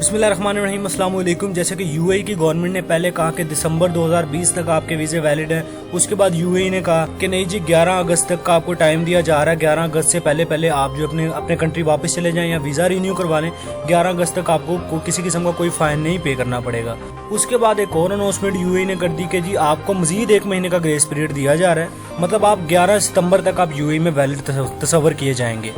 बिस्मिल्लाहिर्रहमानिर्रहीम, अस्सलाम वालेकुम। जैसे कि यूएई की गवर्नमेंट ने पहले कहा कि दिसंबर 2020 तक आपके वीज़े वैलिड हैं। उसके बाद यूएई ने कहा कि नहीं जी, 11 अगस्त तक का आपको टाइम दिया जा रहा है। 11 अगस्त से पहले आप जो अपने कंट्री वापस चले जाएं या वीज़ा रिन्यू करवा लें। 11 अगस्त तक आपको किसी किस्म का कोई फ़ाइन नहीं पे करना पड़ेगा। उसके बाद एक और अनाउंसमेंट यूएई ने कर दी कि जी आपको मजीद 1 महीने का ग्रेस पीरियड दिया जा रहा है। मतलब आप 11 सितंबर तक आप यूएई में वैलिड तस्वर किए जाएंगे।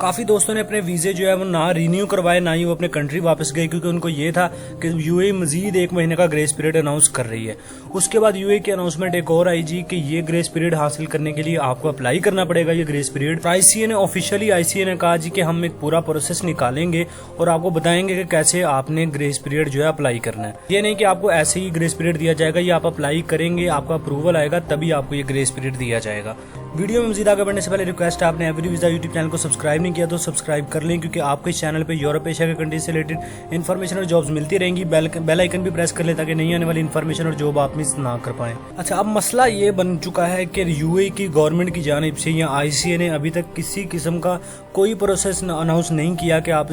काफ़ी दोस्तों ने अपने वीज़े जो है वो ना रिन्यू करवाए, ना ही वो अपने कंट्री वापस गए, क्योंकि उनको ये था कि यूएई मजीद 1 महीने का ग्रेस पीरियड अनाउंस कर रही है। उसके बाद यूएई की अनाउंसमेंट एक और आई जी कि ये ग्रेस पीरियड हासिल करने के लिए आपको अप्लाई करना पड़ेगा ये ग्रेस पीरियड। आईसीए ने ऑफिशियली ने कहा जी कि हम एक पूरा प्रोसेस निकालेंगे और आपको बताएंगे कि कैसे आपने ग्रेस पीरियड जो है अप्लाई करना है। ये नहीं कि आपको ऐसे ही ग्रेस पीरियड दिया जाएगा, ये आप अप्लाई करेंगे, आपका अप्रूवल आएगा तभी आपको ये ग्रेस पीरियड दिया जाएगा। वीडियो में मजीद आगे बढ़ने से पहले रिक्वेस्ट है, आपने एवरी वीज़ा यूट्यूब चैनल को सब्सक्राइब नहीं किया तो सब्सक्राइब कर लें, क्योंकि आपको इस चैनल पे यूरोप एशिया के कंट्री से रिलेटेड इन्फॉर्मेशन और जॉब्स मिलती रहेंगी। बेल आइकन भी प्रेस कर लें ताकि नहीं आने वाली इन्फॉर्मेशन और जॉब आप मिस ना कर पाएं। अच्छा, अब मसला ये बन चुका है कि यूएई की गवर्नमेंट की जानिब से या आईसीए ने अभी तक किसी किस्म का कोई प्रोसेस अनाउंस नहीं किया कि आप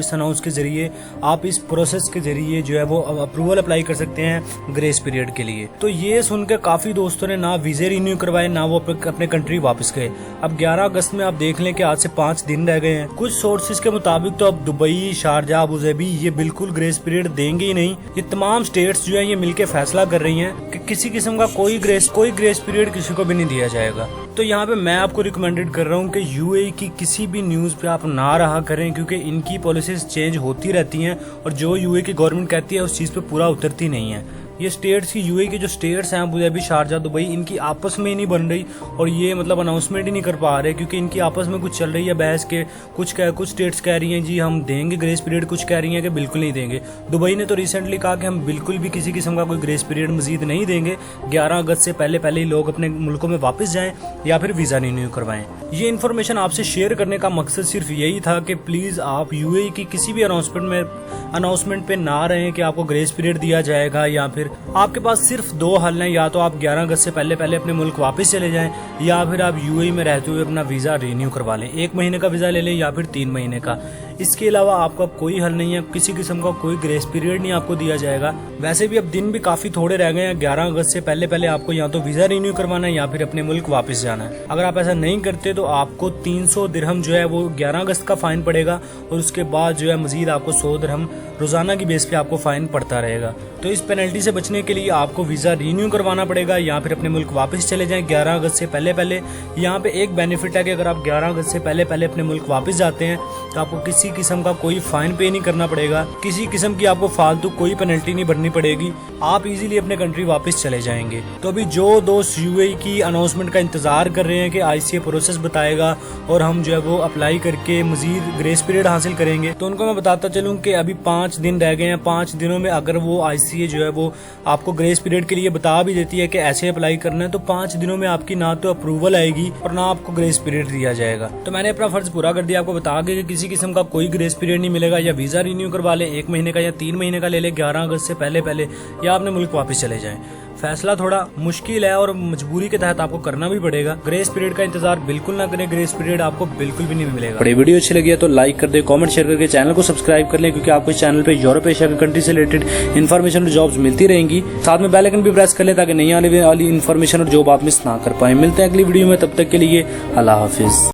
इस प्रोसेस के जरिए जो है वो अप्रूवल अप्लाई कर सकते हैं ग्रेस पीरियड के लिए। तो ये सुनकर काफ़ी दोस्तों ने ना वीज़े रिन्यू करवाए, ना वो अपने कंट्री वापस गए। अब 11 अगस्त में आप देख लें कि आज से 5 दिन रह गए हैं। कुछ सोर्सेज के मुताबिक तो अब दुबई, शारजा, अबू धाबी ये बिल्कुल ग्रेस पीरियड देंगे ही नहीं। ये तमाम स्टेट्स जो है ये मिलके फैसला कर रही हैं कि किसी किस्म का कोई ग्रेस पीरियड किसी को भी नहीं दिया जाएगा। तो यहाँ पे मैं आपको रिकमेंडेड कर रहा हूँ कि यूएई की किसी भी न्यूज़ पे आप ना रहा करें, क्योंकि इनकी पॉलिसीज चेंज होती रहती हैं और जो यूएई की गवर्नमेंट कहती है उस चीज़ पे पूरा उतरती नहीं है। ये स्टेट्स की यूएई के जो स्टेट्स हैं अबू धाबी, शारजा, दुबई, इनकी आपस में ही नहीं बन रही और ये मतलब अनाउंसमेंट ही नहीं कर पा रहे, क्योंकि इनकी आपस में कुछ चल रही है बहस के। कुछ स्टेट्स कह रही हैं जी हम देंगे ग्रेस पीरियड, कुछ कह रही हैं कि बिल्कुल नहीं देंगे। दुबई ने तो रिसेंटली कहा कि हम बिल्कुल भी किसी किस्म का कोई ग्रेस पीरियड मजीद नहीं देंगे। 11 अगस्त से पहले ही लोग अपने मुल्कों में वापस जाएं या फिर वीज़ा रिन्यू करवाएं। ये इन्फॉर्मेशन आपसे शेयर करने का मकसद सिर्फ यही था कि प्लीज़ आप यूएई की किसी भी अनाउंसमेंट पे ना रहें कि आपको ग्रेस पीरियड दिया जाएगा, या फिर आपके पास सिर्फ 2 हल हैं, या तो आप 11 अगस्त से पहले अपने मुल्क वापस चले जाएं, या फिर आप यूएई में रहते हुए अपना वीज़ा रिन्यू करवा लें। 1 महीने का वीज़ा ले लें या फिर 3 महीने का। इसके अलावा आपका कोई हल नहीं है, किसी किस्म का कोई ग्रेस पीरियड नहीं आपको दिया जाएगा। वैसे भी अब दिन भी काफ़ी थोड़े रह गए हैं। 11 अगस्त से पहले आपको या तो वीज़ा रिन्यू करवाना है या फिर अपने मुल्क वापस जाना है। अगर आप ऐसा नहीं करते तो आपको 300 दिरहम जो है वो 11 अगस्त का फ़ाइन पड़ेगा और उसके बाद जो है मजीद आपको 100 दिरहम रोज़ाना की बेस पे आपको फ़ाइन पड़ता रहेगा। तो इस पेनल्टी से बचने के लिए आपको वीज़ा रिन्यू करवाना पड़ेगा या फिर अपने मुल्क वापस चले जाएं 11 अगस्त से पहले। यहाँ पे एक बेनिफिट है कि अगर आप 11 अगस्त से पहले अपने मुल्क वापस जाते हैं तो आपको किसी किस्म का कोई फाइन पे नहीं करना पड़ेगा, किसी किस्म की आपको फालतू कोई पेनल्टी नहीं भरनी पड़ेगी। आप इजीली अपने कंट्री वापस चले जाएंगे। तो अभी जो दोस्त यूएई की अनाउंसमेंट का इंतजार कर रहे हैं कि आईसीए प्रोसेस बताएगा और हम जो है वो अप्लाई करके मजीद ग्रेस पीरियड हासिल करेंगे, तो उनको मैं बताता चलूँ कि अभी 5 दिन रह गए हैं। 5 दिनों में अगर वो आईसीए जो है वो आपको ग्रेस पीरियड के लिए बता भी देती है कि ऐसे अप्लाई करना है, तो 5 दिनों में आपकी ना तो अप्रूवल आएगी और ना आपको ग्रेस पीरियड दिया जाएगा। तो मैंने अपना फर्ज पूरा कर दिया, आपको बता के कि किसी किस्म का कोई ग्रेस पीरियड नहीं मिलेगा। या वीज़ा रिन्यू करवा ले 1 महीने का या 3 महीने का ले ले 11 अगस्त से पहले, या अपने मुल्क वापस चले जाएं। फैसला थोड़ा मुश्किल है और मजबूरी के तहत आपको करना भी पड़ेगा। ग्रेस पीरियड का इंतजार बिल्कुल ना करें, ग्रेस पीरियड आपको बिल्कुल भी नहीं मिलेगा। बड़ी वीडियो अच्छी लगी है तो लाइक कर दे, कमेंट शेयर करके चैनल को सब्सक्राइब कर लें, क्योंकि आपको इस चैनल पे यूरोप एशिया की कंट्री से रिलेटेड इन्फॉर्मेशन और जॉब्स मिलती रहेंगी। साथ में बेल आइकन भी प्रेस कर लें ताकि नहीं आने वाली इन्फॉर्मेशन और जॉब आप मिस ना कर पाए। मिलते हैं अगली वीडियो में, तब तक के लिए अल्लाह हाफिज।